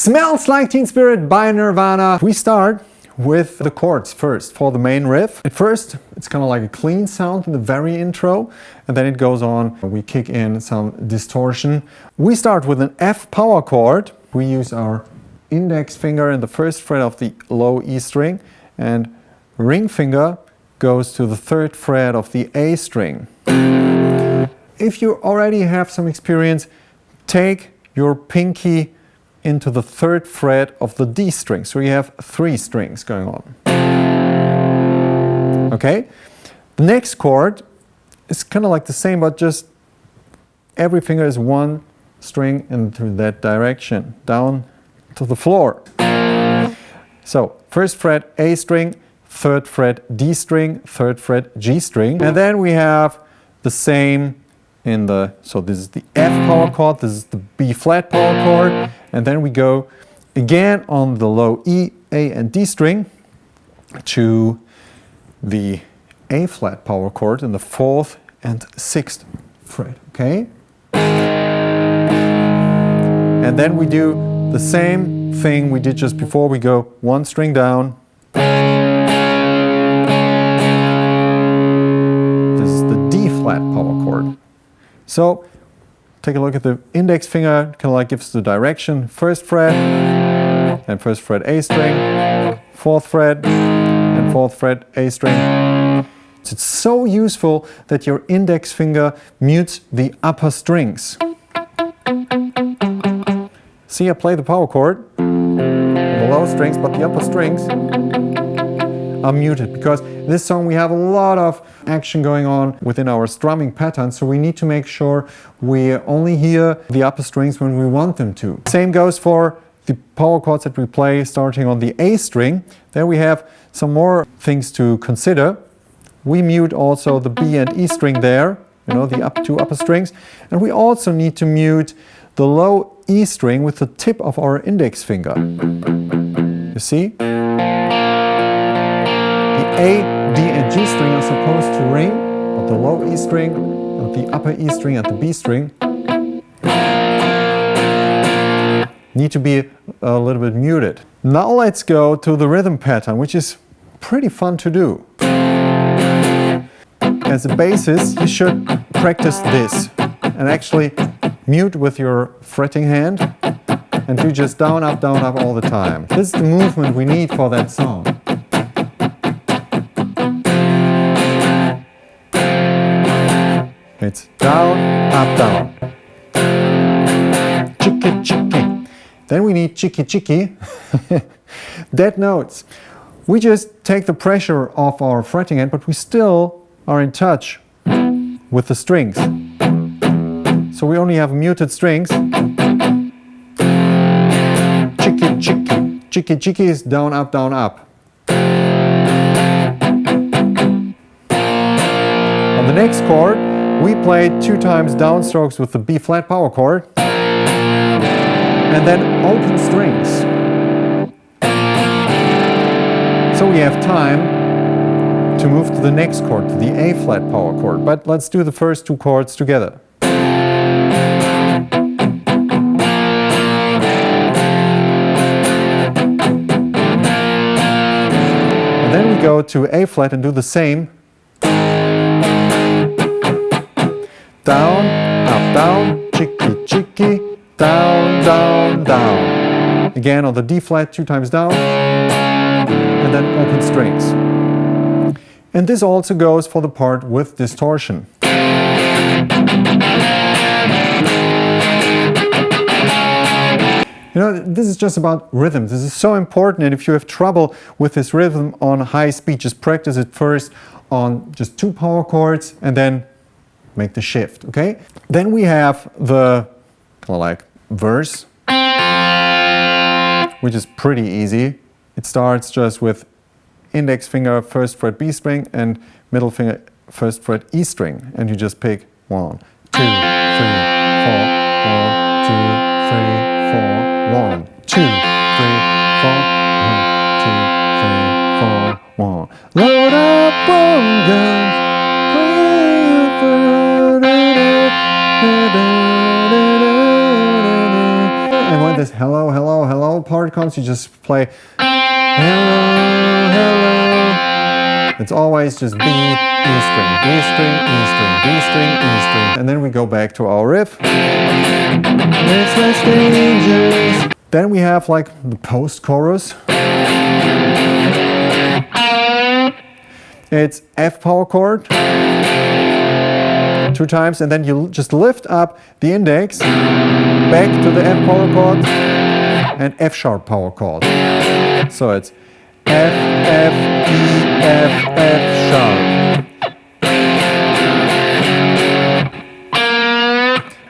Smells Like Teen Spirit by Nirvana. We start with the chords first for the main riff. At first, it's kind of like a clean sound in the very intro, and then it goes on. We kick in some distortion. We start with an F power chord. We use our index finger in the first fret of the low E string, and ring finger goes to the third fret of the A string. If you already have some experience, take your pinky into the third fret of the D string. So you have 3 strings going on. Okay? The next chord is kind of like the same, but just every finger is 1 string into that direction, down to the floor. So first fret A string, third fret D string, third fret G string. And then we have the same in the, so this is the F power chord, this is the B flat power chord, and then we go again on the low E, A and D string to the A flat power chord in the 4th and 6th fret, okay? And then we do the same thing we did just before. We go 1 string down. This is the D flat power chord. So take a look at the index finger, kind of like gives the direction. First fret, and first fret A string, 4th fret, and 4th fret A string. It's so useful that your index finger mutes the upper strings. See, I play the power chord, the low strings, but the upper strings are muted, because in this song we have a lot of action going on within our strumming pattern, so we need to make sure we only hear the upper strings when we want them to. Same goes for the power chords that we play starting on the A string. There we have some more things to consider. We mute also the B and E string there, you know, the 2 upper strings, and we also need to mute the low E string with the tip of our index finger. You see? A, D and G string are supposed to ring, but the low E string and the upper E string and the B string need to be a little bit muted. Now let's go to the rhythm pattern, which is pretty fun to do. As a basis, you should practice this and actually mute with your fretting hand and do just down, up all the time. This is the movement we need for that song. It's down, up, down. Chicky, chicky. Then we need chicky, chicky. Dead notes. We just take the pressure off our fretting hand, but we still are in touch with the strings. So we only have muted strings. Chicky, chicky. Chicky, chicky is down, up, down, up. On the next chord, we played 2 times downstrokes with the B flat power chord, and then open strings. So we have time to move to the next chord, to the A flat power chord. But let's do the first 2 chords together. And then we go to A flat and do the same. Down, up, down, chicky, chicky, down, down, down. Again on the D flat 2 times down, and then open strings. And this also goes for the part with distortion. You know, this is just about rhythm. This is so important, and if you have trouble with this rhythm on high speed, just practice it first on just 2 power chords and then make the shift, okay? Then we have the kind of like verse, which is pretty easy. It starts just with index finger, first fret B string, and middle finger, first fret E string. And you just pick 1, 2, 3, 4, 1, 2, 3, 4, 1, 2, 3, 4, 1, 2, 3, 4, 1. Load up one gun. And when this hello, hello, hello part comes, you just play hello, hello. It's always just B, E string, B string, E string, B string, E string. And then we go back to our riff. It's less dangerous. Then we have like the post-chorus. It's F power chord 2 times, and then you just lift up the index back to the F power chord and F sharp power chord. So it's F, F, E, F, F sharp.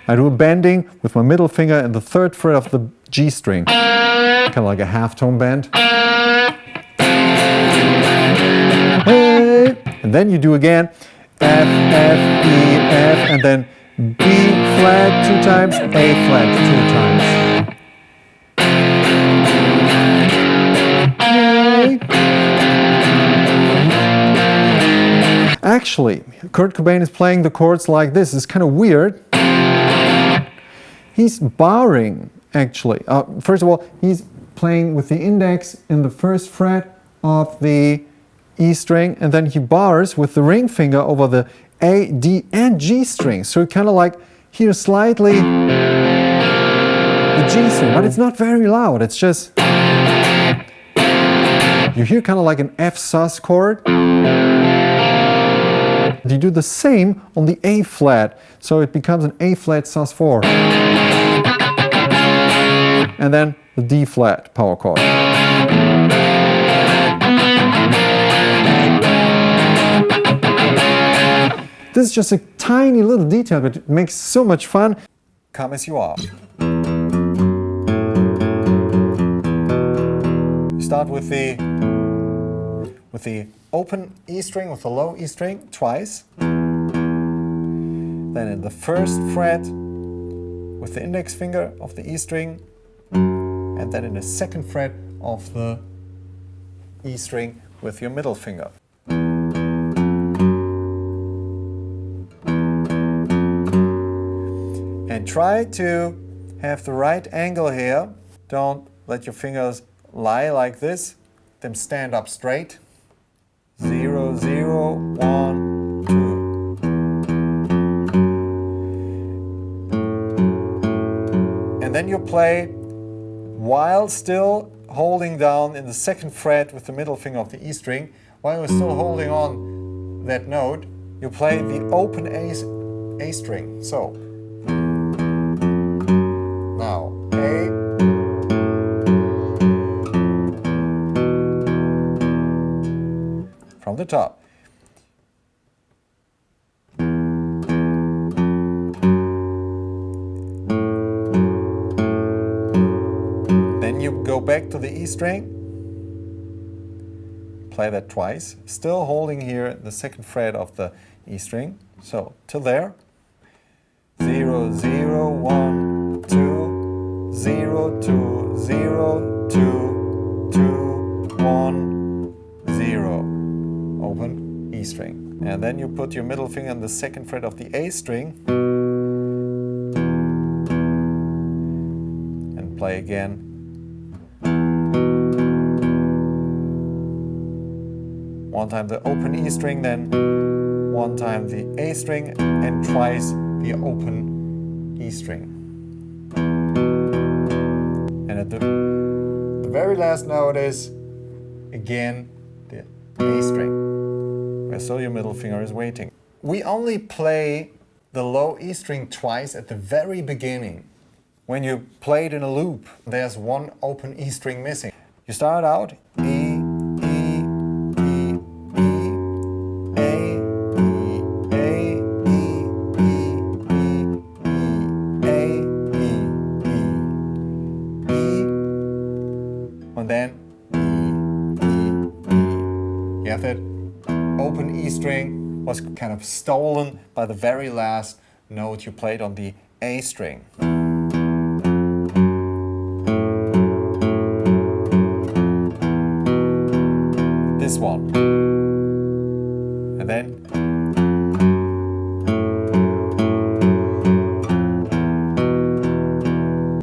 I do a bending with my middle finger and the 3rd fret of the G string, kind of like a halftone bend. And then you do again F, F, E, F, and then B flat 2 times, A flat 2 times. Actually, Kurt Cobain is playing the chords like this. It's kind of weird. He's barring, actually. First of all, he's playing with the index in the 1st fret of the E string, and then he bars with the ring finger over the A, D, and G string. So you kind of like hear slightly the G string, but it's not very loud. It's just, you hear kind of like an F sus chord. You do the same on the A flat, so it becomes an A flat sus 4. And then the D flat power chord. This is just a tiny little detail, but it makes so much fun. Come as you are. Start with the open E string, with the low E string, twice. Then in the 1st fret with the index finger of the E string, and then in the 2nd fret of the E string with your middle finger. And try to have the right angle here. Don't let your fingers lie like this. Them stand up straight. 0, 0, 1, 2. And then you play while still holding down in the 2nd fret with the middle finger of the E string. While you're still holding on that note, you play the open A string. So now A, from the top. Then you go back to the E string, play that twice, still holding here the 2nd fret of the E string. So till there. 0, 0, 1, 2, 0, 2, 0, 2, 2, 1, 0. Open E string. And then you put your middle finger on the 2nd fret of the A string and play again. One time the open E string, then one time the A string, and twice the open E string. And at the very last note is again the A string, where still your middle finger is waiting. We only play the low E string twice at the very beginning. When you play it in a loop, there's one open E string missing. You start out E, then E, E, E. You have that open E string was kind of stolen by the very last note you played on the A string. This one. And then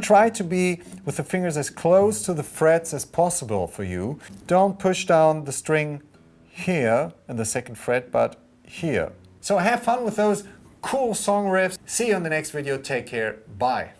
try to be with the fingers as close to the frets as possible for you. Don't push down the string here in the 2nd fret, but here. So have fun with those cool song riffs. See you in the next video. Take care. Bye.